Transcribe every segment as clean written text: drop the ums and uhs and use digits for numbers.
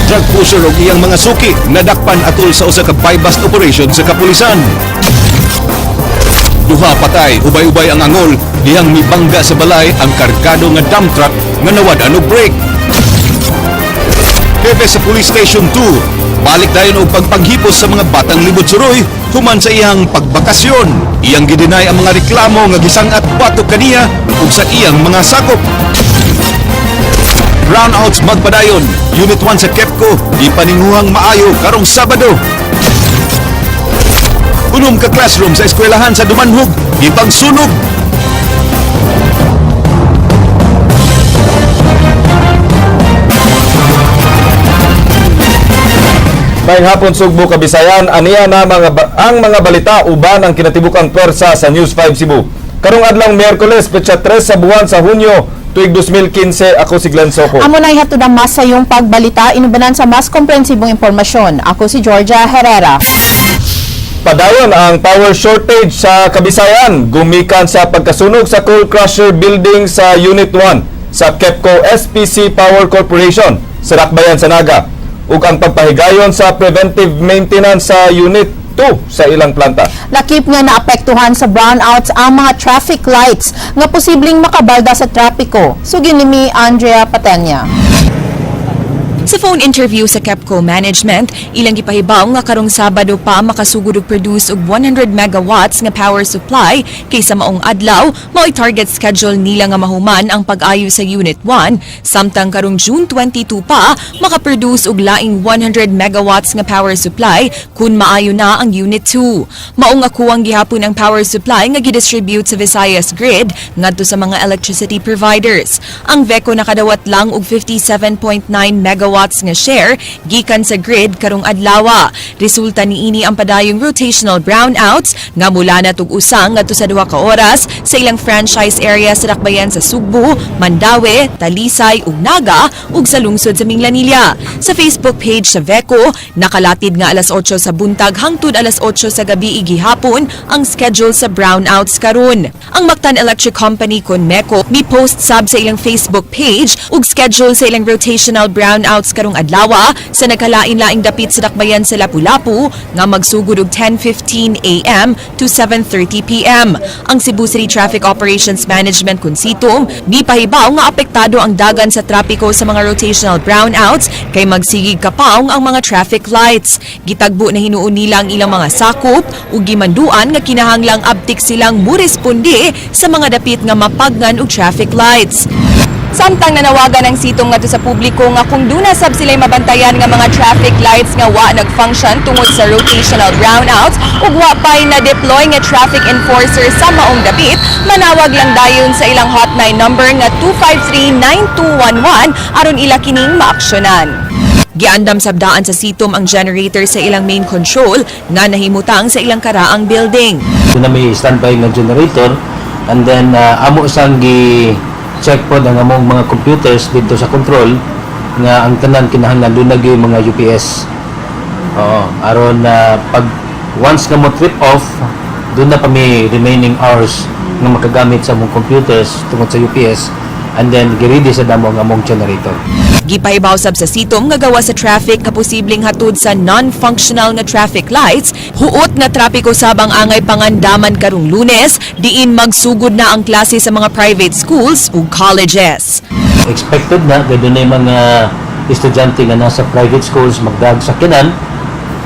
Drug pusher og iyang mga suki nadakpan atol sa usa ka buy-bust operation sa kapulisan. Duha patay, ubay-ubay ang angol, dihang mibangga sa balay ang kargado nga dump truck nga nawad og brake. Hepe sa Police Station 2, balik dayon og pagpaghipos sa mga batang libot suroy human sa iyang pagbakasyon. Iyang gidinay ang mga reklamo nga gisangat batok kaniya ug sa iyang mga sakop. Brownouts magpadayon, Unit 1 sa KEPCO, di paninguhang maayo karong Sabado. Unom ka classroom sa eskwelahan sa Dumanhog, di pagsunog. Maayong hapon Sugbo Kabisayan, aniya na ang mga balita uban ang kinatibukang pwersa sa News 5 Cebu. Karong adlaw Miyerkules, petsa 3 sa buwan sa Hunyo, tuig 2015, ako si Glenn Soco. Amo na ihatod ang mas sa iyong pagbalita, inubanan sa mas komprehensibong impormasyon. Ako si Georgia Herrera. Padayon ang power shortage sa Kabisayan, gumikan sa pagkasunog sa coal crusher building sa Unit 1 sa KEPCO SPC Power Corporation sa Dakbayan sa Naga, ug ang pagpahigayon sa preventive maintenance sa Unit 2 sa ilang planta. Lakip nga naapektuhan sa brownouts ang mga traffic lights nga posibleng makabalda sa trapiko. Sugin ni Andrea Patenya. Sa phone interview sa KEPCO Management, ilang gipahibaw nga karong Sabado pa makasugod og produce og 100 megawatts nga power supply kaysa maong adlaw mao'y target schedule nila nga mahuman ang pag-ayo sa Unit 1, samtang karong June 22 pa makaproduce og laing 100 megawatts nga power supply kun maayo na ang Unit 2. Maong akuwang gihapon ang power supply nga gidistribute sa Visayas Grid ngadto sa mga electricity providers. Ang VECO nakadawat lang og 57.9 megawatts nga share gikan sa grid karong adlaw. Resulta niini ang padayong rotational brownouts nga mula na tug usang ngadto sa 2 ka oras sa ilang franchise area sa Dakbayan sa Sugbo, Mandaue, Talisay ug Naga ug sa lungsod sa Minglanilla. Sa Facebook page sa VECO, nakalatid nga alas 8 sa buntag hangtod alas 8 sa gabi gihapon ang schedule sa brownouts karon. Ang Mactan Electric Company kon MECO mi-post sab sa ilang Facebook page ug schedule sa ilang rotational brownouts karong adlaw sa nagkalain-laing dapit sa Dakbayan sa Lapu-Lapu nga magsugod og 10:15 AM to 7:30 PM. Ang Cebu City Traffic Operations Management kun sitom gipahibaw nga apektado ang dagan sa trapiko sa mga rotational brownouts kay magsigig kapaong ang mga traffic lights. Gitagbo na hinuon nila ang ilang mga sakop ug gimanduan nga kinahanglang abtik silang muresponde sa mga dapit nga mapagnan og traffic lights. Samtang nanawagan ang sitong ngadto sa publiko nga kung duna sab sila'y mabantayan nga mga traffic lights nga wa nag-function tungod sa rotational brownouts ug wa pay na-deploy nga traffic enforcer sa maong dapit, manawag lang dayon sa ilang hotline number nga 253-9211 aron ila kining maaksyonan. Giandam sabdaan sa sitom ang generator sa ilang main control nga nahimutang sa ilang karaang building. Na may standby nga generator and then amo sang check po ang among mga computers dito sa control nga ang tanan kinahanglan doon lagi mga UPS. Aron pag once nga mo trip off, doon na pa may remaining hours nga makagamit sa among computers tungod sa UPS and then gi-ready sa damo ang among generator. Gipahibaw sab sa sitom nga gawa sa traffic nga posibleng hatod sa non-functional nga traffic lights, huot nga trapiko sab ang angay pangandaman karong Lunes, diin magsugod na ang klase sa mga private schools ug colleges. Expected na gado na yung mga estudyante nga nasa private schools magdag sa kinan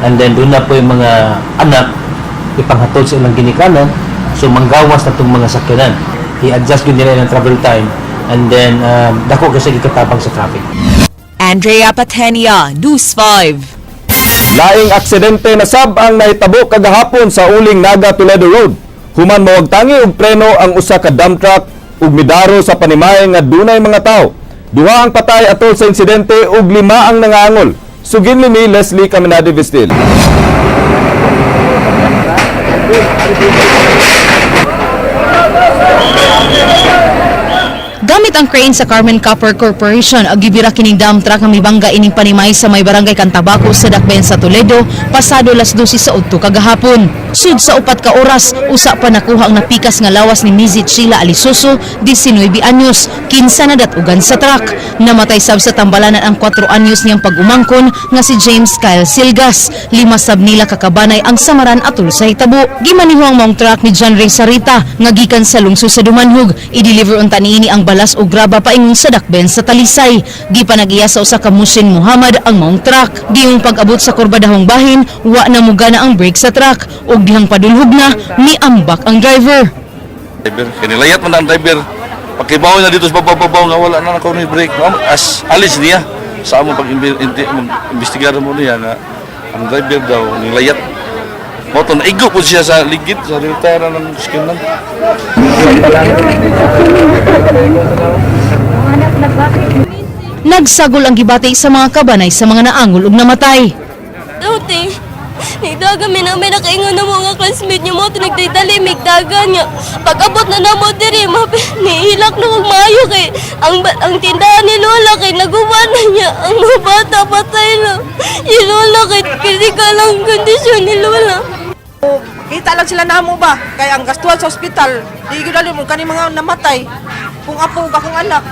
and then doon na po yung mga anak ipanghatod sa ilang ginikanan, so manggawas na itong mga sakyanan. I-adjust yun nila ng travel time and then dako kasi gikatabang sa traffic. Andrea Patenia, News 5. Laing aksidente na sab ang nahitabo kagahapon sa uling Naga Toledo Road. Human mawagtangi og preno ang usa ka dump truck ug midaro sa panimay nga dunay mga tawo. Duha ang patay atol sa insidente ug 5 ang nangaangol. Sugin ni Leslie Caminade Vistil. Gamit ang crane sa Carmen Copper Corporation, gibira kining dump truck nga mibangga ining panimay sa may barangay Cantabaco sa Dakbayan sa Toledo, pasado las 12 sa udto kagahapon. Sud sa 4 ka oras, usa pa nakuha ang napikas nga lawas ni Mizit Sheila Alisuso, 19 anyos, 15 na datugan sa truck. Namatay sab sa tambalanan ang 4 anyos niyang pag-umangkon nga si James Kyle Silgas. 5 sab nila kakabanay ang samaran atul sa hitabo. Gimaniho ang maong truck ni John Ray Sarita nga gikan sa lungsod sa Dumanhog. I-deliver unta niini ang balas o graba paingon sa Dakbayan sa Talisay. Di pa nag-iya sa usa ka Muslim Muhammad ang maong truck. Giyong pag-abot sa kurbadahong bahin, wa na mugana ang brake sa truck ug dihang padulhog na miambak ang driver. Driver, kinilayat man ang driver. Pakibaw na dito sa babaw nga wala na nakaw ni brake. As alis niya sa among pag-imbestigar mo niya nga ang driver daw nilayat. Moto na igo po siya sa ligid sa riltara ng skinan. Nagsagol ang gibati sa mga kabanay sa mga naangol ug namatay. Dauti, nagdagan mi namin nakaingon na mga classmate niyo mo ito nagdidali, migdagan niya. Pag-abot na na mo diri, nihilak na kong maayo kay ang tindahan ni Lola kay naguwan na niya. Ang mga bata patay na. Si Lola kay kritikal ang kondisyon ni Lola. Kita lang sila namo ba? Kaya ang gastuhan sa ospital, di gidali mo kani mga namatay. Kung apo ug akong anak.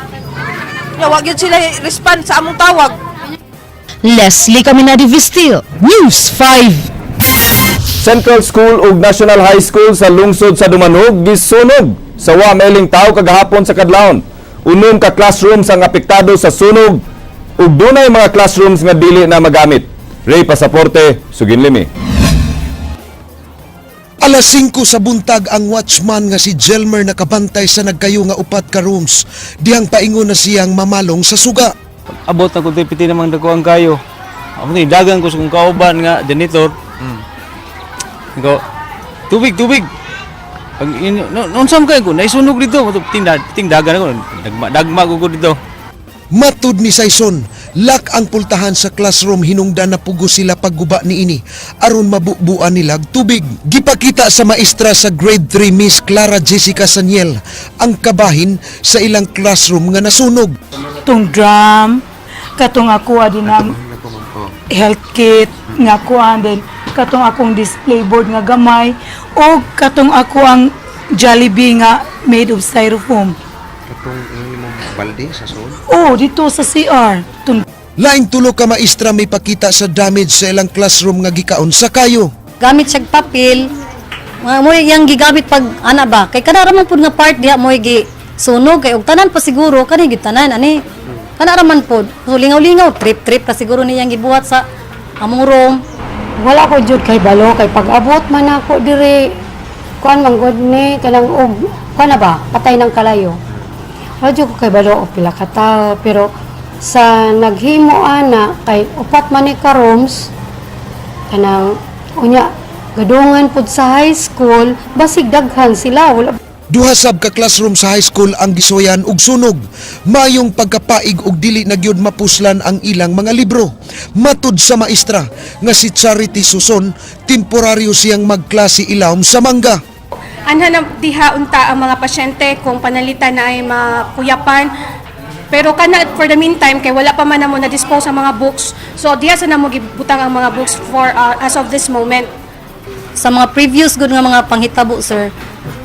Ya wa gyud sila respond sa among tawag. Leslie Caminadi Vistil, News 5. Central School ug National High School sa lungsod sa Dumanhog gisunog sa wa mailing tawo kagahapon sa kadlawon. Unom ka classrooms ang apektado sa sunog ug dunay mga classrooms nga dili na magamit. Ray Pasaporte, Suginlimi. Alas 5 sa buntag ang watchman nga si Jelmer nakabantay sa nagkayo nga 4 ka rooms. Dihang paingon na siyang mamalong sa suga. Abot na ko piti namang dako ang kayo. Ako ni dagan ko sa kong kauban nga janitor. Ko tubig. Pag unsam kay ko naisunog dito, ting dagan ako. Dagma ko dito. Matud ni Saison, lak ang pultahan sa classroom hinungdan na pugo sila pagguba ni ini aron mabubuan nilag tubig. Gipakita sa maestra sa grade 3 Miss Clara Jessica Saniel ang kabahin sa ilang classroom nga nasunog. Tung drum, katong ako din ang health kit nga kuan din, katong akong display board nga gamay o katong ako ang Jollibee nga made of styrofoam. Katong imong balde sa sol? Oh, dito sa CR. Laing tulo ka maestra may pakita sa damage sa ilang classroom nga gikaon sa kayo. Gamit siyang papel, mo yang gigamit pag ana ba? Kay kada raman pud nga part diha mo gi sunog kay og tanan pa siguro kani gitanan ani. Kana raman pud. So lingaw-lingaw trip ka siguro niyang gibuhat sa among room. Wala ko jud kay balo kay pag-abot man ako dire kuan man gud ni kanang og kuan na ba patay ng kalayo. Wala jud ko kay balo og pila ka tawo pero sa naghimo ana kay upat man ni ka rooms kanang unya gadungan pud sa high school basig daghan sila wala. Duha sab ka classroom sa high school ang gisoyan og sunog. Mayong pagkapaig og dili na gyud mapuslan ang ilang mga libro. Matud sa maestra nga si Charity Suson, temporaryo siyang magklase ilawom sa mangga. Anhan diha unta ang mga pasyente kung panalitan na ay makuyapan. Pero kana for the meantime kay wala pa man namo na dispose ang mga books. So diha sa namo gibutang ang mga books for as of this moment. Sa mga previous good nga mga panghitabo sir,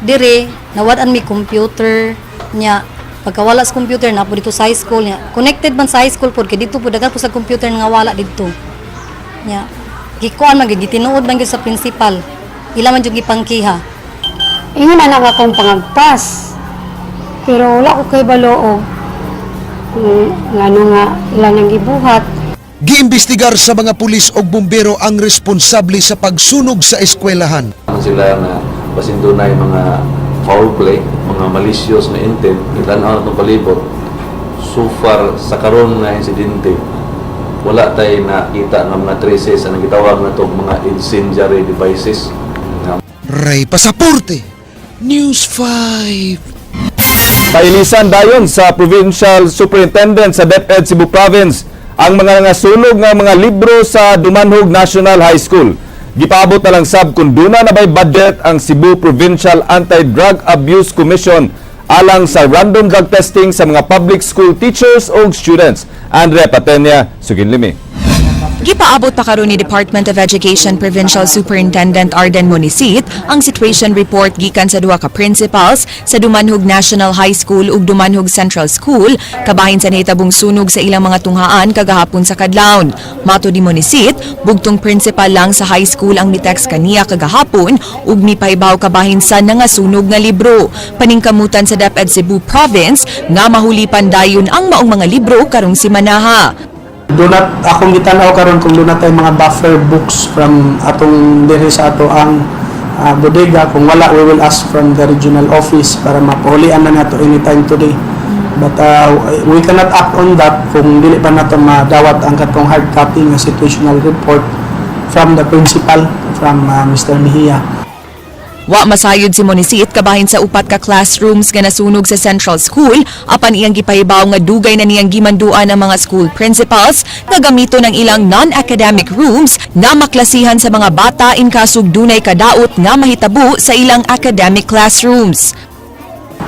dire nawad-an mi computer nya pagkawala sa computer na po dito sa high school nya connected man sa high school pod kay dito po dagan po sa computer nga wala dito nya gikuan man gitinuod man gyud sa principal ila man jud gipangkiha. Ingon na lang akong pangagpas. Pero wala ko kay balo og ngano nga ilang nang gibuhat. Giimbestigar sa mga pulis og bumbero ang responsable sa pagsunog sa eskwelahan. Sila na basin dunay mga foul play, mga malicious na intent, itanaw ng palibot. So far sa karon nga insidente, wala tay nakita ng mga traces ang gitawag na itong mga incendiary devices. Ray Pasaporte, News 5. Pailisan dayon sa Provincial Superintendent sa DepEd Cebu Province ang mga nasunog nga mga libro sa Dumanhog National High School. Gipaabot na lang sab kung duna na bay budget ang Cebu Provincial Anti-Drug Abuse Commission alang sa random drug testing sa mga public school teachers o students. Andrea Patenya, Suginlimi. Gipaabot pa karon ni Department of Education Provincial Superintendent Arden Monisit ang situation report gikan sa duha ka principals sa Dumanhog National High School ug Dumanhog Central School kabahin sa nahitabong sunog sa ilang mga tunghaan kagahapon sa kadlawon. Mato ni Monisit, bugtong principal lang sa high school ang ni-text kaniya kagahapon ug mipahibaw kabahin sa nangasunog nga libro. Paningkamutan sa DepEd Cebu Province nga mahulipan dayon ang maong mga libro karong simanaha. Dunat akong gitanaw karon kung dunat tay mga buffer books from atong diri sa ato ang bodega. Kung wala, we will ask from the regional office para mapahulian na nato anytime today. But we cannot act on that kung dili pa nato madawat ang katong hard copy nga situational report from the principal, from Mr. Mejia. Wa masayod si Monisit kabahin sa upat ka classrooms nga nasunog sa Central School apan iyang gipahibaw nga dugay na niyang gimanduan ang mga school principals nga gamito ng ilang non-academic rooms nga maklasihan sa mga bata in kasug dunay kadaot nga mahitabo sa ilang academic classrooms.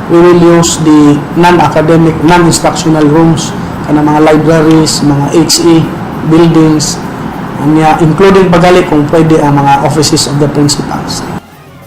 We will use the non-academic, non-instructional rooms, kanang mga libraries, mga HE, buildings, including pagali kung pwede ang mga offices of the principals.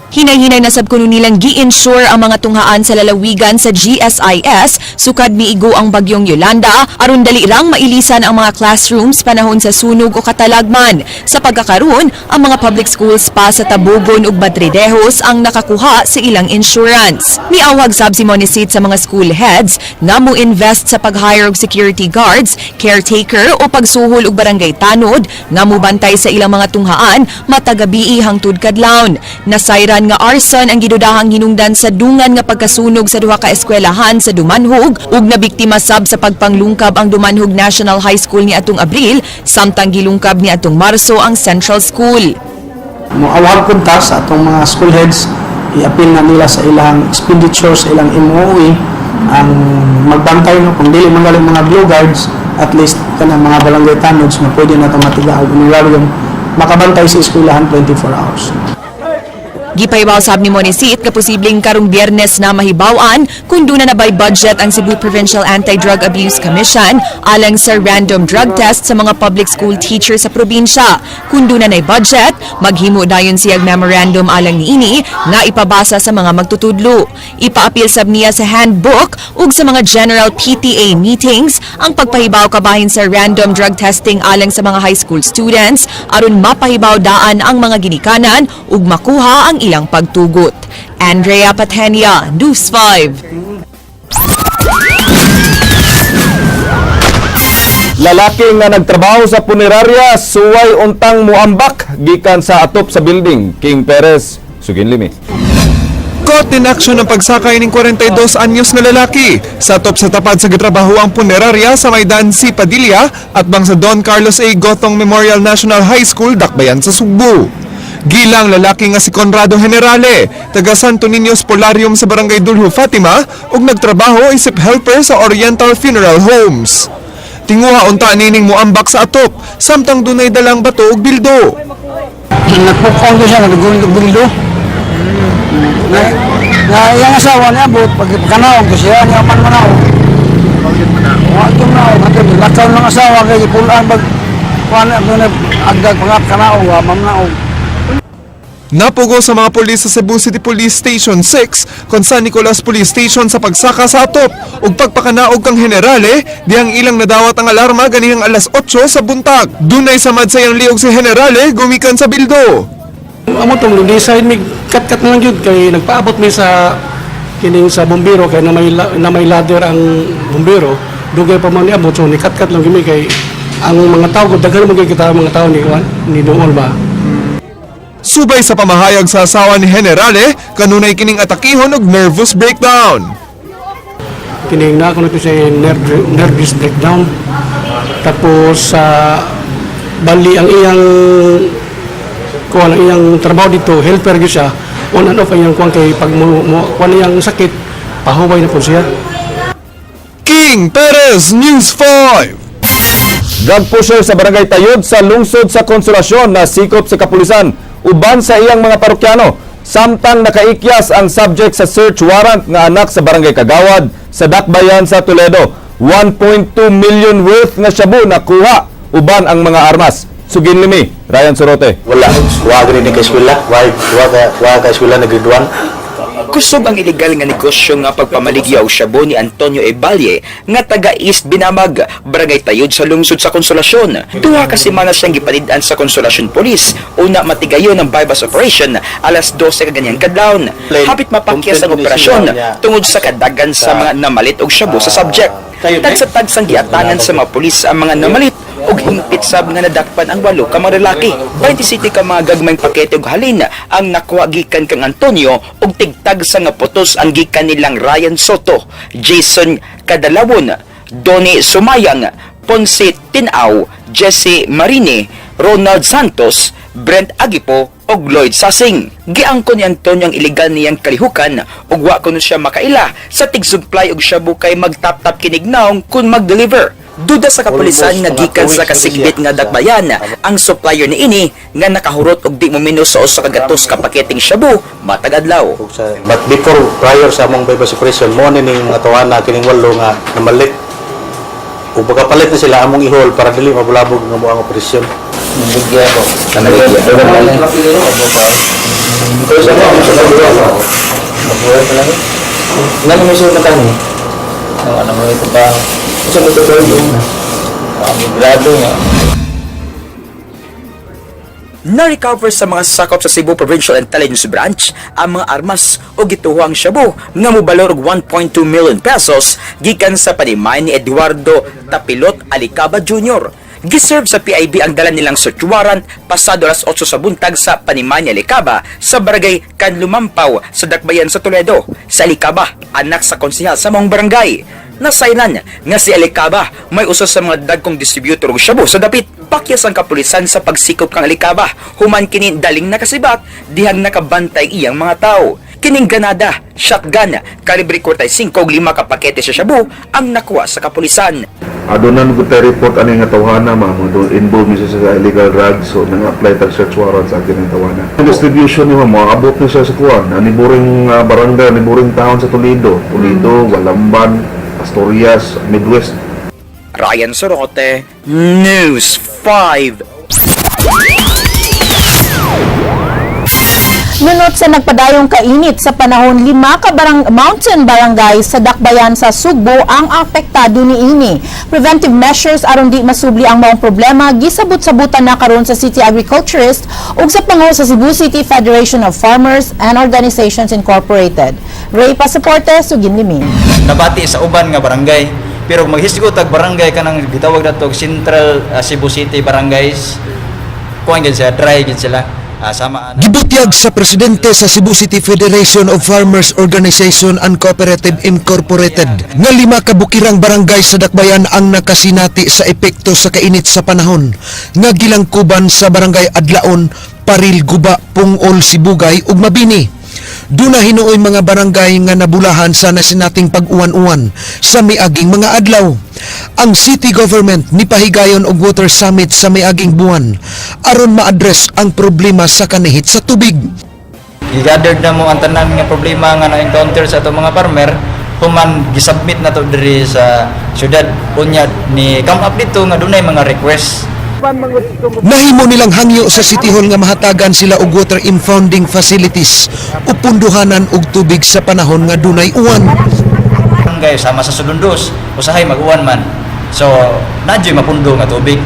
Hinay-hinay na sab kuno nilang gi-ensure ang mga tunghaan sa lalawigan sa GSIS sukad miigo ang bagyong Yolanda aron dali rang mailisan ang mga classrooms panahon sa sunog o katalagman. Sa pagkakaroon, ang mga public schools pa sa Tabogon ug Batridejos ang nakakuha sa ilang insurance. Miawhag sab si Monisit sa mga school heads nga mo invest sa pag-hire og security guards, caretaker o pagsuhol og barangay tanod nga mo bantay sa ilang mga tunghaan matagabi hangtod kadlawon. Nasayran nga arson ang gidudahang hinungdan sa dungan nga pagkasunog sa duha ka eskwelahan sa Dumanhog ug nabiktima sab sa pagpanglungkab ang Dumanhog National High School ni atong Abril samtang gilungkab ni atong Marso ang Central School. Moawag punta sa atong mga school heads, i-appeal na nila sa ilang expenditures, sa ilang MOE ang magbantay no kung dili magaling mga blue guards, at least kanang mga barangay tanods na pwede na ito matiga og nilalagyan makabantay sa eskwelahan 24 hours. Gipahibaw sab ni Monisit ka posibleng karong Biyernes na mahibaw-an kung doon na nabay budget ang Cebu Provincial Anti-Drug Abuse Commission alang sa random drug test sa mga public school teachers sa probinsya. Kung doon na nay budget, maghimo dayon siyag memorandum alang niini nga ipabasa sa mga magtutudlo. Ipaapil sab niya sa handbook ug sa mga general PTA meetings ang pagpahibaw kabahin sa random drug testing alang sa mga high school students aron mapahibaw daan ang mga ginikanan ug makuha ang ilang pagtugot. Andrea Patenya, News 5. Lalaki nga nagtrabaho sa punerarya suway untang muambak gikan sa atop sa building. King Perez, Suginlimi. Caught in action ang pagsakay ng 42 anyos na lalaki sa top sa tapad sa gitrabaho ang punerarya sa Maydan C. Padilla at bang sa Don Carlos A. Gotong Memorial National High School, Dakbayan sa Sugbo. Gilang lalaki nga si Conrado Generale, taga Santo Niños Polarium sa Barangay Dulho, Fatima, ug nagtrabaho isip helper sa Oriental Funeral Homes. Tinguha unta nining muambak sa atop, samtang dunay dalang bato ug bildo. Nagpupong ko siya, nagugulog bildo. Na yung asawa niya, pagkanaw ko siya, niya man manaw. Huwag yung manaw, kasi lakaw ng asawa, kaya pulaan pag agdag pangap kanaw, mamanaw. Napugo sa mga pulis sa Cebu City Police Station 6 kon San Nicolas Police Station sa pagsaka sa atop ug pagpakanaog kang Generale dihang ilang nadawat ang alarma ganihang alas 8 sa buntag. Dunay samad sa iyang liog si Generale gumikan sa bildo. Amo tong design mig kat-kat lang jud kay nagpaabot mi sa kining sa bombero kay na may ladder ang bombero dugay pa man niabot so ni kat-kat lang gimi kay ang mga tao gud daghan man kita mga tao ni Nool ba. Subay sa pamahayag sa asawa ni Generale, kanunay kining atakihon og nervous breakdown. Kining na kuno siya nervous breakdown. Tapos sa bali ang iyang kuan ang iyang trabaho dito, helper gyud siya. On and off ang iyang kuan kay pag kuan iyang sakit, pahuway na po siya. King Perez, News 5. Drug pusher sa Barangay Tayod sa lungsod sa Konsolasyon na sikop sa kapulisan uban sa iyang mga parokyano. Samtang nakaikyas ang subject sa search warrant nga anak sa barangay Kagawad sa Dakbayan sa Toledo. 1.2 million worth nga shabu nakuha uban ang mga armas. Sugin limi, Ryan Sorote. Wala, wag rin ka eskwela, wag ka eskwela na grade 1. Kusog ang illegal nga negosyo nga pagpamaligyaw shabu ni Antonio Ebalye nga taga East Binamag, Barangay Tayod sa lungsod sa Konsolasyon. Duha ka semana siyang gipalid-an sa Konsolasyon Police. Una matigayon ng bypass operation alas 12 kaganyang kadlawon. Hapit mapakyas ang operasyon tungod sa kadagan sa mga namalit og shabu sa subject. Tagsang giatangan sa mga pulis ang mga namalit og hingpit sab nga nadakpan ang 8 ka mga lalaki. 27 ka mga gagmayng pakete og halin ang nakuha gikan kang Antonio og tigtag sa nga putos ang gikan nilang Ryan Soto, Jason Kadalawon, Donnie Sumayang, Ponce Tinaw, Jesse Marine, Ronald Santos, Brent Agipo og Lloyd Sasing. Giangko ni Antonio ang iligal niyang kalihukan ug wa kuno siya makaila sa tig-supply og shabu kay magtap-tap kinignaong kun mag-deliver. Duda sa kapulisan nga gikan sa kasigbit nga Dakbayan ang supplier ni ini nga nakahurot og di mo minus sa usa ka gatos ka paketing shabu matag adlaw. But before, prior sa among bypass operation, mo ni ning atawana kining 8 nga namalit. Ug pagkapalit na sila among ihol para dili mabulabog nga mo ang operasyon. Bigyan ko. Kanang Na-recover sa mga sakop sa Cebu Provincial Intelligence Branch ang mga armas o gituhang shabu nga mobalor og 1.2 million pesos gikan sa panimay ni Eduardo Tapilot Alicaba Jr. Giserve sa PIB ang dala nilang search warrant pasado alas 8 sa buntag sa panimay ni Alicaba sa barangay Kanlumampaw sa Dakbayan sa Toledo. Sa Alicaba, anak sa konsehal sa maong barangay. Nasaylan nga si Alicaba may usa sa mga dagkong distributor og shabu sa dapit. Pakyas ang kapulisan sa pagsikop kang Alicaba. Human kini daling nakasibat dihang nakabantay iyang mga tao. Kining granada, shotgun, kalibre 45 og 5 ka pakete sa shabu ang nakuha sa kapulisan. Adonan ko tayo report ano yung tawanan, mga involved niya sa illegal drugs, so nang-apply tag search warrant sa akin yung tawanan. Ang distribution niya, abot niya siya sa kuwan, niburing barangay, niburing town sa Toledo, Walamban, Asturias, Midwest. Ryan Sorote, News 5. Nunot sa nagpadayong kainit sa panahon, 5 ka mountain barangay sa Dakbayan sa Sugbo ang apektado niini. Preventive measures aron di masubli ang maong problema gisabot-sabutan na karon sa City Agriculturist ug sa pangu sa Cebu City Federation of Farmers and Organizations Incorporated. Ray Pasaporte, Sugin Limin. Nabati sa uban nga barangay, pero maghisgot tag barangay kanang gitawag nato Central Cebu City Barangays. Kuan gid sila, dry gid sila. Gibutyag sa presidente sa Cebu City Federation of Farmers Organization and Cooperative Incorporated nga 5 ka bukirang barangay sa Dakbayan ang nakasinati sa epekto sa kainit sa panahon nga gilangkuban sa barangay Adlaon, Paril, Guba, Pungol, Sibugay ug Mabini. Duna hinuoy mga barangay nga nabulahan sa nasinating pag-uwan-uwan sa miaging mga adlaw. Ang city government nipahigayon og water summit sa miaging buwan aron ma-address ang problema sa kanihit sa tubig. Gigathered na mo ang tanan nga problema nga na-encounter sa ato mga farmer, human gisubmit na to diri sa syudad. Unya ni come up dito nga dunay mga request. Nahimo nilang hangyo sa City Hall nga mahatagan sila og water impounding facilities o punduhanan og tubig sa panahon nga dunay uwan. Barangay sama sa sulundos, usahay mag-uwan man. So, nadyo'y mapundo nga tubig.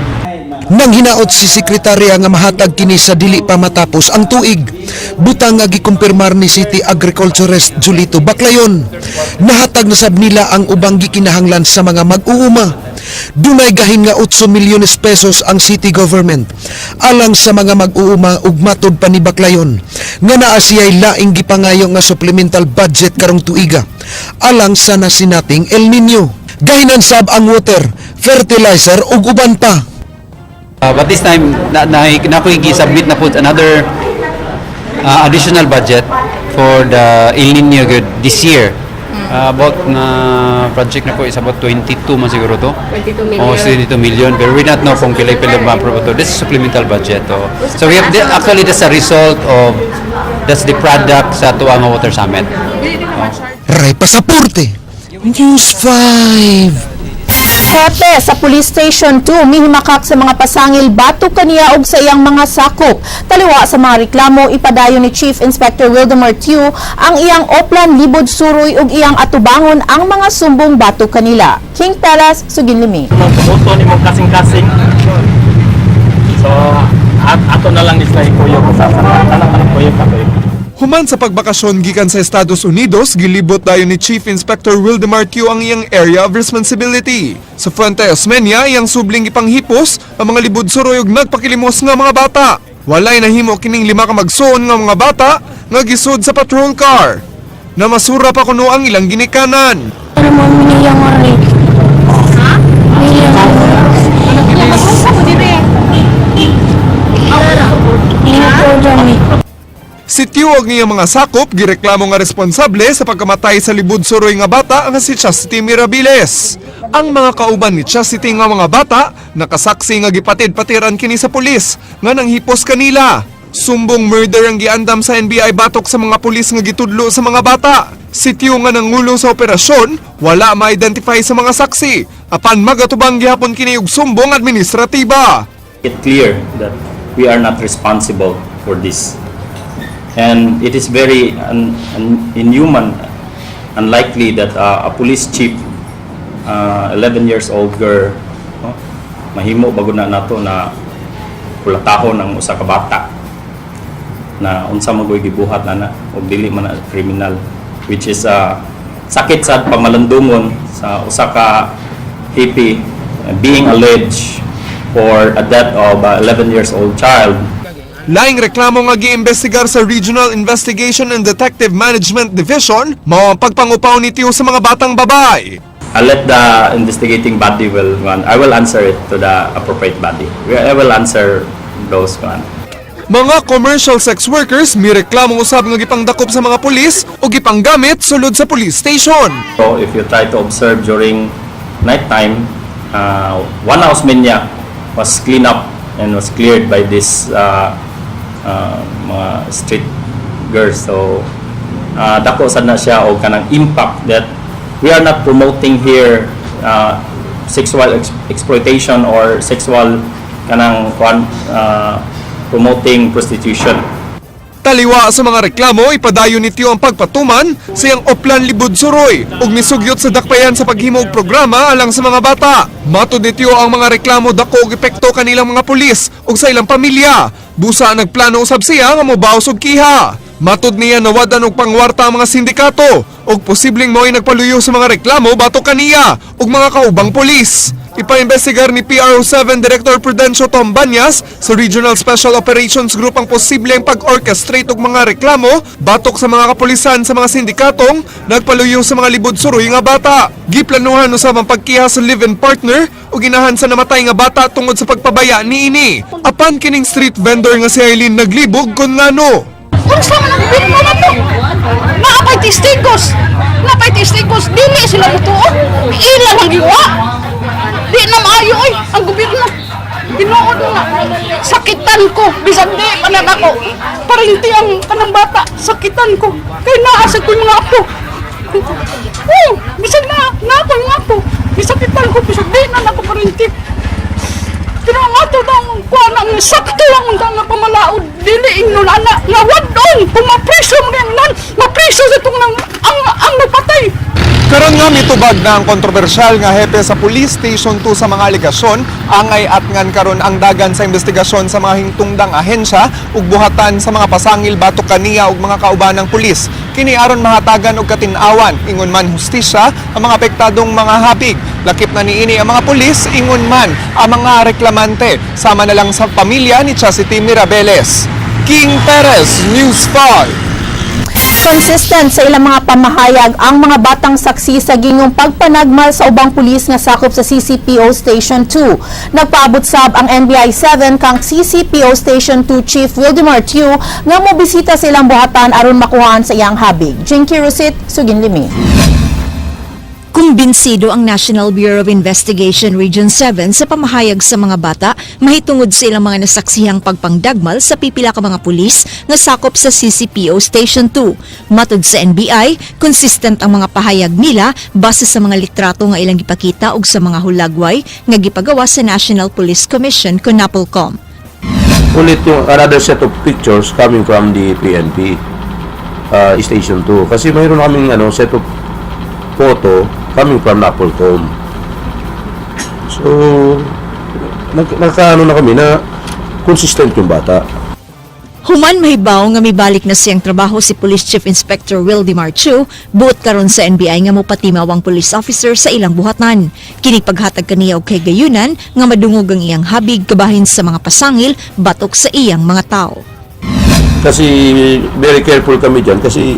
Nang hinaot si sekretarya nga mahatag kini sa dili pa matapos ang tuig. Butang nga gikumpirmar ni City Agriculturist Julito Baclayon. Nahatag na sab nila ang ubang gikinahanglan sa mga mag-uuma. Dunay gahin nga 8 milyones pesos ang city government alang sa mga mag-uuma ug matod pa ni Baclayon nga naa siya'y laing gipangayo nga supplemental budget karong tuiga alang sa nasinating El Nino. Gahinan sab ang water, fertilizer ug uban pa. But this time, submit na po another additional budget for the El Nino this year. About na project na po is about 22 man siguro to. 22 million. Oh, 22 million. But we not know kung pilay-pilay ba to. This is supplemental budget. Oh. So we have actually that's a result of that's the product sa Tuanga Water Summit. Ray Pasaporte, News 5. Hepe sa Police Station 2 mihimakak sa mga pasangil batok kaniya og sa iyang mga sakop. Taliwa sa mga reklamo ipadayon ni Chief Inspector Wildemar Tew ang iyang oplan libod suroy ug iyang atubangon ang mga sumbong batok kanila. King Perez, Suginlimi. Puto ni mo kasing-kasing. So ato na lang isla ikuyo ko sa tanang ikuyo ka. Human sa pagbakasyon gikan sa Estados Unidos, gilibot dayon ni Chief Inspector Wildemar Tew ang iyang area of responsibility. Sa Fuente Osmeña, iyang subling ipanghipos ang mga libod suroy ug nagpakilimos nga mga bata. Walay nahimo kining 5 ka magsuon nga mga bata nga gisud sa patrol car. Namasura pa kuno ang ilang ginikanan. Ano mo miniyang mari? Ha? Miniyang. Si Tew og niyang mga sakop gireklamo nga responsable sa pagkamatay sa libod suroy nga bata nga si Chastity Mirabiles. Ang mga kauban ni Chastity nga mga bata nakasaksi nga gipatid-patiran kini sa pulis nga nanghipos kanila. Sumbong murder ang giandam sa NBI batok sa mga pulis nga gitudlo sa mga bata. Si Tew nga nangulo sa operasyon wala ma-identify sa mga saksi apan magatubang gihapon kini og sumbong administratiba. It clear that we are not responsible for this. And it is very inhuman, unlikely that a police chief, 11 years old girl, mahimo bago na nato na kulatahon ng usa ka bata na unsa magoy gibuhat na og dili man na criminal, which is sakit sa pamalandungon sa usa ka hippie being alleged for a death of a 11 years old child. Laing reklamo nga giimbestigar sa Regional Investigation and Detective Management Division mao ang pagpangupaw ni Tew sa mga batang babae. I'll let the investigating body I will answer it to the appropriate body. I will answer those one. Mga commercial sex workers mi reklamo usab nga gipangdakop sa mga pulis o gipanggamit sulod sa police station. So if you try to observe during night time, one house minya was cleaned up and was cleared by this mga street girls. So dako sad na siya og kanang impact that we are not promoting here sexual exploitation or sexual kanang promoting prostitution. Taliwa sa mga reklamo, ipadayon ni Tew ang pagpatuman sa iyang oplan libod suroy ug misugyot sa dakpayan sa paghimo og programa alang sa mga bata. Matud ni Tew ang mga reklamo dako og epekto kanilang mga pulis ug sa ilang pamilya. Busa nagplano usab siya nga mobawas og kiha. Matud niya nawadan og pangwarta ang mga sindikato ug posibleng mo'y nagpaluyo sa mga reklamo batok kaniya ug mga kaubang pulis. Ipa-investigar ni PRO7 Director Prudencio Tombanyas sa Regional Special Operations Group ang posibleng pag-orchestrate og mga reklamo batok sa mga kapulisan sa mga sindikatong nagpaluyo sa mga libod suroy nga bata. Giplanuhan usab ang pagkiha sa live-in partner o ginahan sa namatay nga bata tungod sa pagpabaya niini. Apan kining street vendor nga si Aileen naglibog kun ngano. Unsa man ang gobyerno na to? Naapay testigos! Naapay testigos! Dili sila mutuo! Ilan ang giwa! Di na maayo oy! Ang gobyerno! Ginood na! Sakitan ko! Bisan di panag ako! Parinti ang kanang bata! Sakitan ko! Kaya naasag ko yung mga apo! Bisan na ako yung apo! Bisakitan ko! Bisan di na ako parinti! Pero ang ato daw kuha ng sakto lang ang nga pamalaod dili ingnon ana nga wadon kung mapriso mo nan mapriso sa itong ang napatay. Karon nga mitubag na ang kontrobersyal nga hepe sa Police Station 2 sa mga aligasyon, angay at ngan karon ang dagan sa investigasyon sa mga hingtungdang ahensya ug buhatan sa mga pasangil batok kaniya ug mga kauban ng pulis. Kini aron mahatagan og katin-awan ingon man hustisya ang mga apektadong mga hapig. Lakip na niini ang mga pulis ingon man ang mga reklamante sama na lang sa pamilya ni Chastity Mirabiles. King Perez, News 5. Consistent sa ilang mga pamahayag ang mga batang saksi sa gingong pagpanagmal sa ubang pulis nga sakop sa CCPO Station 2. Nagpaabot sab ang NBI 7 kang CCPO Station 2 Chief Wildemar Tew nga mobisita sa ilang buhatan aron makuhaan sa iyang habig. Jinky Rusit, Suginlimi. Kumbinsido ang National Bureau of Investigation Region 7 sa pamahayag sa mga bata mahitungod sa ilang mga nasaksihang pagpangdagmal sa pipila ka mga pulis nga sakop sa CCPO Station 2. Matod sa NBI, consistent ang mga pahayag nila base sa mga litrato nga ilang gipakita ug sa mga hulagway nga gipagawa sa National Police Commission kun NAPOLCOM. Ulit yung another set of pictures coming from the PNP Station 2 kasi mayroon kaming set of photo coming from NAPOLCOM. So, nagkaano na kami na consistent yung bata. Human mahibaw nga mibalik na siyang trabaho si Police Chief Inspector Wildemar Chu, buot karon sa NBI nga mopatimaw ang police officer sa ilang buhatan. Kini paghatag kaniya og kay gayunan nga madungog ang iyang habig kabahin sa mga pasangil batok sa iyang mga tao. Kasi very careful kami dyan kasi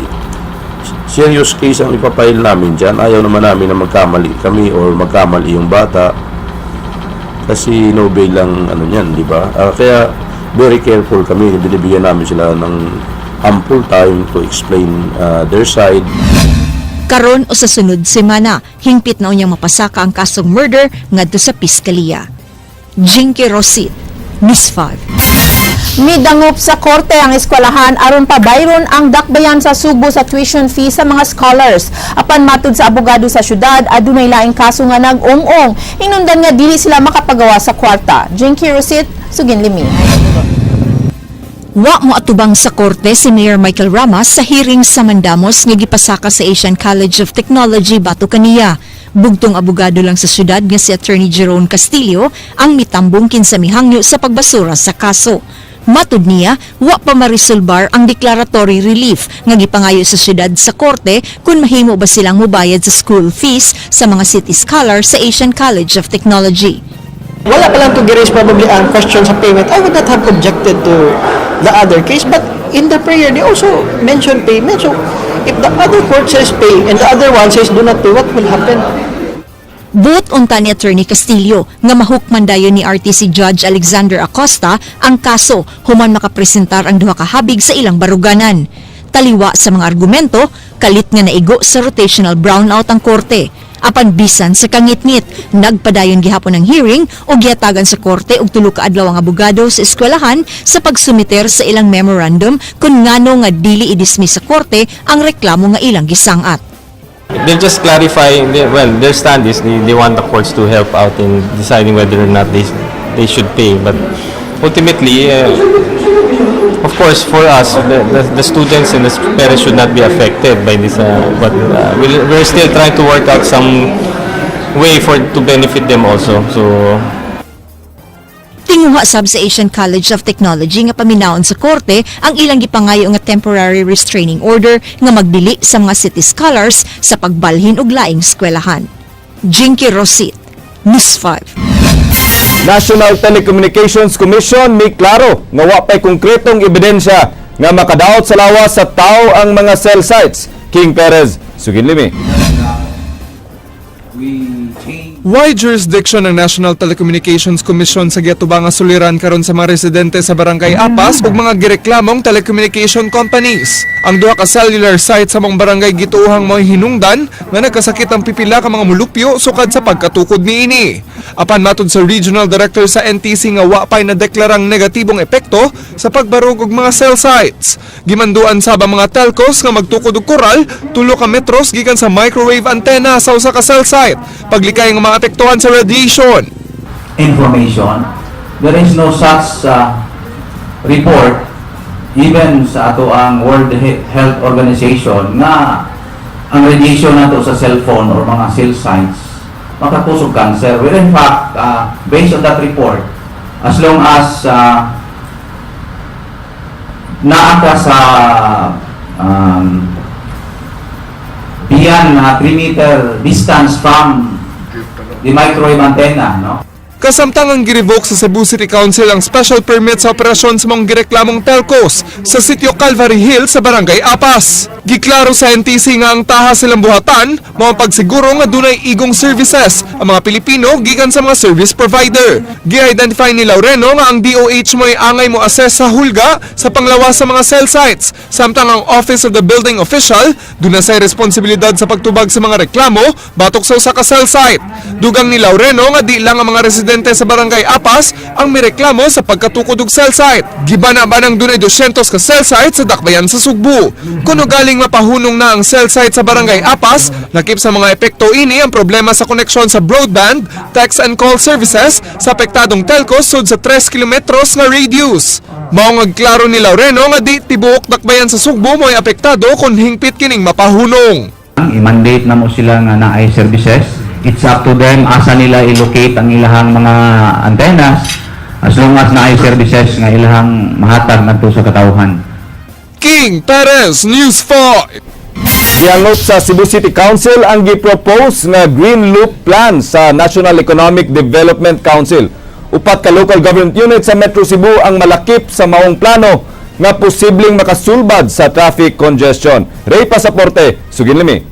serious case ang ipapile namin dyan. Ayaw naman namin na magkamali kami or magkamali yung bata. Kasi no bail lang yan, di ba? Kaya very careful kami. Binibigyan namin sila ng ample time to explain their side. Karon o sa sunod semana, hingpit na unyang mapasaka ang kasong murder ngadto sa piskalya. Jinky Rosit, News 5. Midangop sa korte ang eskwelahan aron pabayron ang dakbayan sa Subo sa tuition fee sa mga scholars. Apan matud sa abogado sa syudad, adunay laing kaso nga nag-ong-ong. Hinundan nga dili sila makapagawa sa kwarta. Jinky Rosit, Sugin Limi. Wa mo atubang sa korte si Mayor Michael Ramas sa hearing sa Mandamos nga gipasaka sa Asian College of Technology Batu Kaniya. Bugtong abogado lang sa syudad nga si Attorney Jerome Castillo ang mitambong kinsa mihangyo sa pagbasura sa kaso. Matud niya, wa pa marisolbar ang declaratory relief nga gipangayo sa syudad sa korte kung mahimo ba silang mobayad sa school fees sa mga city scholars sa Asian College of Technology. Wala pa lang to raise probably ang question sa payment. I would not have objected to the other case, but in the prayer, they also mention payment. So, if the other court says pay and the other one says do not pay, what will happen? Buot unta ni Attorney Castillo nga mahukman dayon ni RTC Judge Alexander Acosta ang kaso human makapresentar ang duha ka habig sa ilang baruganan. Taliwa sa mga argumento, kalit nga naigo sa rotational brownout ang korte. Apan bisan sa kangit-ngit, nagpadayon gihapon ang hearing o gihatagan sa korte og tulo ka adlaw ang abogado sa eskwelahan sa pagsumiter sa ilang memorandum kung ngano nga dili i-dismiss sa korte ang reklamo nga ilang gisangat. They're just clarifying, their stand is they want the courts to help out in deciding whether or not they should pay. But ultimately, of course, for us, the students and the parents should not be affected by this. But we're still trying to work out some way to benefit them also. So. Tinguha sab sa Asian College of Technology nga paminaon sa korte ang ilang gipangayo nga temporary restraining order nga magdili sa mga city scholars sa pagbalhin og laing eskwelahan. Jinky Rosit, News 5. National Telecommunications Commission may klaro nga wa pay konkretong ebidensya nga makadaot sa lawas sa tao ang mga cell sites. King Perez, Sugin Limi. Why jurisdiction ng National Telecommunications Commission sa giatubang nga suliran karon sa mga residente sa Barangay Apas ug mga gireklamong telecommunication companies. Ang duha ka cellular site sa mga barangay gituohang mo'y hinungdan nga nagkasakit ang pipila ka mga mulupyo sukad sa pagkatukod niini. Apan matud sa Regional Director sa NTC nga wa pay nadeklarang negatibong epekto sa pagbarog og mga cell sites. Gimanduan sa mga telcos nga magtukod og koral 3 ka metros gikan sa microwave antenna sa usa ka cell site. Paglikay nga apektuhan sa radiation. Information. There is no such report even sa ato ang World Health Organization na ang radiation nato sa cellphone or mga cell sites makakusog cancer. Well, in fact, based on that report, as long as naaka sa beyond 3 meter distance from the microwave antenna, no? Kasamtang ang girevoke sa Cebu City Council ang special permit sa operasyon sa mga gireklamong telcos sa sitio Calvary Hill sa Barangay Apas. Giklaro sa NTC nga ang taha silang buhatan mao ang pagsiguro nga dunay igong services ang mga Pilipino gikan sa mga service provider. Gi-identify ni Laureno nga ang DOH mo'y angay mo assess sa hulga sa panglawas sa mga cell sites. Samtang ang Office of the Building Official duna say responsibilidad sa pagtubag sa mga reklamo batok sa usa ka cell site. Dugang ni Laureno nga di lang ang mga residente sa Barangay Apas ang mireklamo sa pagkatukod og cell site. Gibana-banang dunay 200 ka cell site sa dakbayan sa Sugbo. Kuno galing mapahunong na ang cell site sa Barangay Apas, lakip sa mga epekto ini ang problema sa koneksyon sa broadband, text and call services sa apektadong telcos sud sa 3 kilometros nga radius. Mao nga klaro ni Laureno nga di tibuok dakbayan sa Sugbo mo'y apektado kung hingpit kining mapahunong. I-mandate na mo sila nga naay services. It's up to them asa nila i-locate ang ilahang mga antennas as long as naay services nga ilahang mahatag ngadto sa katawhan. King Perez, News 5. Giangot sa Cebu City Council ang gipropose nga Green Loop Plan sa National Economic Development Council. Upat ka local government unit sa Metro Cebu ang malakip sa maong plano nga posibleng makasulbad sa traffic congestion. Ray Pasaporte, Sugin Limi.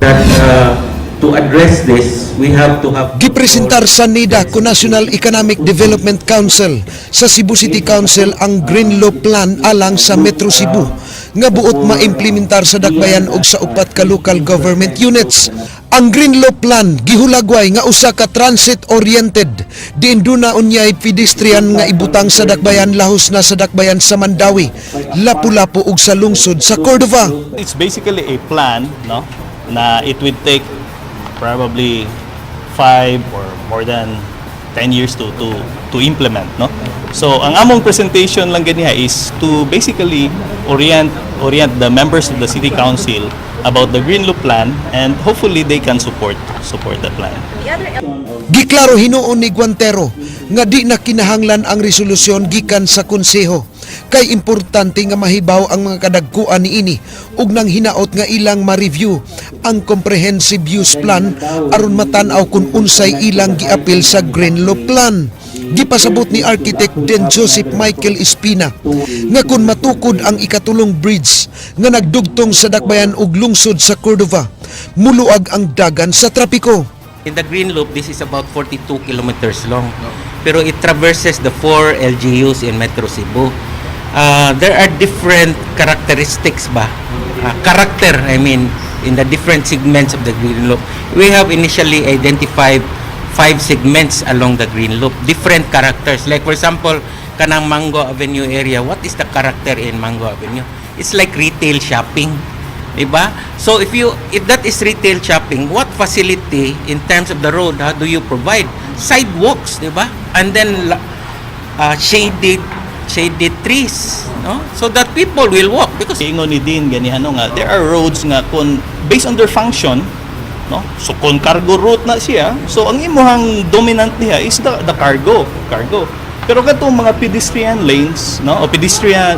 To address this, we have to have Gipresentar sa NEDA ko National Economic Development Council sa Cebu City Council ang Green Loop Plan alang sa Metro Cebu nga buot maimplementar sa dakbayan og sa upat ka local government units. Ang Green Loop Plan gihulagway nga usa ka transit-oriented diin duna unyay pedestrian nga ibutang sa dakbayan lahos na sa dakbayan sa Mandawi, Lapu-Lapu ug sa lungsod sa Cordova. It's basically a plan, no, na it would take probably 5 or more than 10 years to implement, no. So ang among presentation lang ganiha is to basically orient the members of the city council about the Green Loop Plan, and hopefully they can support the plan. Giklaro hinuon ni Guantero nga di na kinahanglan ang resolusyon gikan sa konseho kay importante nga mahibaw ang mga kadagkuan niini ug nang hinaot nga ilang ma-review ang comprehensive use plan aron matan-aw kung unsay ilang giapil sa Green Loop Plan. Gipasabot ni Architect Den Joseph Michael Espina nga kung matukod ang ikatulong bridge nga nagdugtong sa dakbayan ug lungsod sa Cordova, muluag ang dagan sa trapiko. In the Green Loop, this is about 42 kilometers long, pero it traverses the 4 LGUs in Metro Cebu. There are different characteristics in the different segments of the Green Loop. We have initially identified 5 segments along the Green Loop, different characters. Like for example, kanang Mango Avenue area, what is the character in Mango Avenue? It's like retail shopping, diba? So if that is retail shopping, what facility in terms of the road do you provide? Sidewalks, diba? And then shaded trees, no? So that people will walk, because ingon ni Dean ganihan nga there are roads nga kun based on their function, no? So kung cargo route na siya, so ang imuhang dominant niya is the cargo. Pero katong mga pedestrian lanes, no, o pedestrian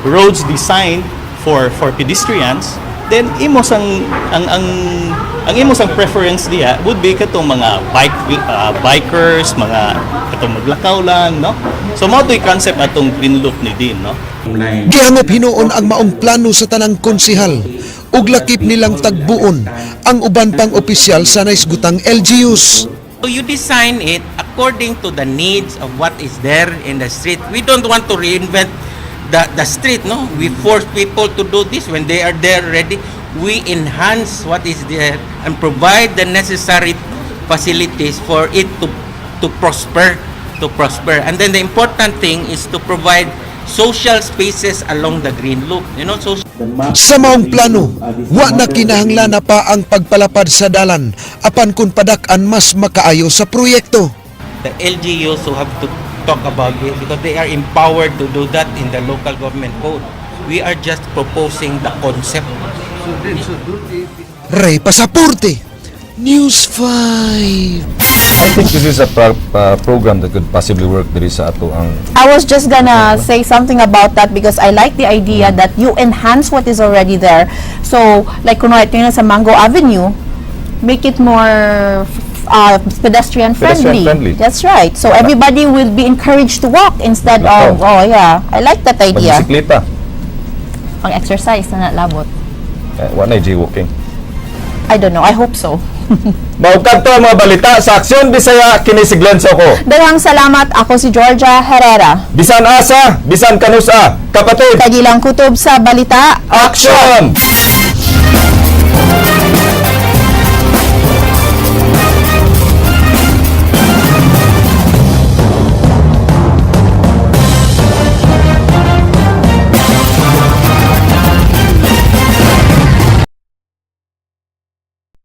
roads designed for pedestrians, then imos ang imos ang preference diha would be katong mga bikers, mga katong maglakaw lang, no. So mao to'y concept atong Green Loop ni Dean, no. Gihangop hinuon ang maong plano sa tanang konsehal ug lakip nilang tagbuon ang uban pang opisyal sa naisgutang LGUs. So you design it according to the needs of what is there in the street. We don't want to reinvent the street, no. We force people to do this when they are there ready. We enhance what is there and provide the necessary facilities for it to prosper. And then the important thing is to provide social spaces along the Green Loop, you know. So sa maong plano, wa na kinahanglan na pa ang pagpalapad sa dalan apan kung padak-an mas makaayo sa proyekto. The LGUs who have to talk about it because they are empowered to do that in the local government code. We are just proposing the concept. Ray Pasaporte, News 5. I think this is a program that could possibly work diri sa ato ang I was just gonna say something about that because I like the idea that you enhance what is already there. So, like kunwari tingnan sa Mango Avenue, make it more pedestrian friendly. Pedestrian friendly. That's right. So everybody will be encouraged to walk instead of, I like that idea. Magbisikleta. Pang exercise na labot. Wala G-walking. I don't know. I hope so. Maugkad to ang mga balita sa Aksyon Bisaya, kinisiglenso ko. Daghang salamat. Ako si Georgia Herrera. Bisan asa, bisan kanusa, kapatid. Kagilang kutob sa balita. Aksyon!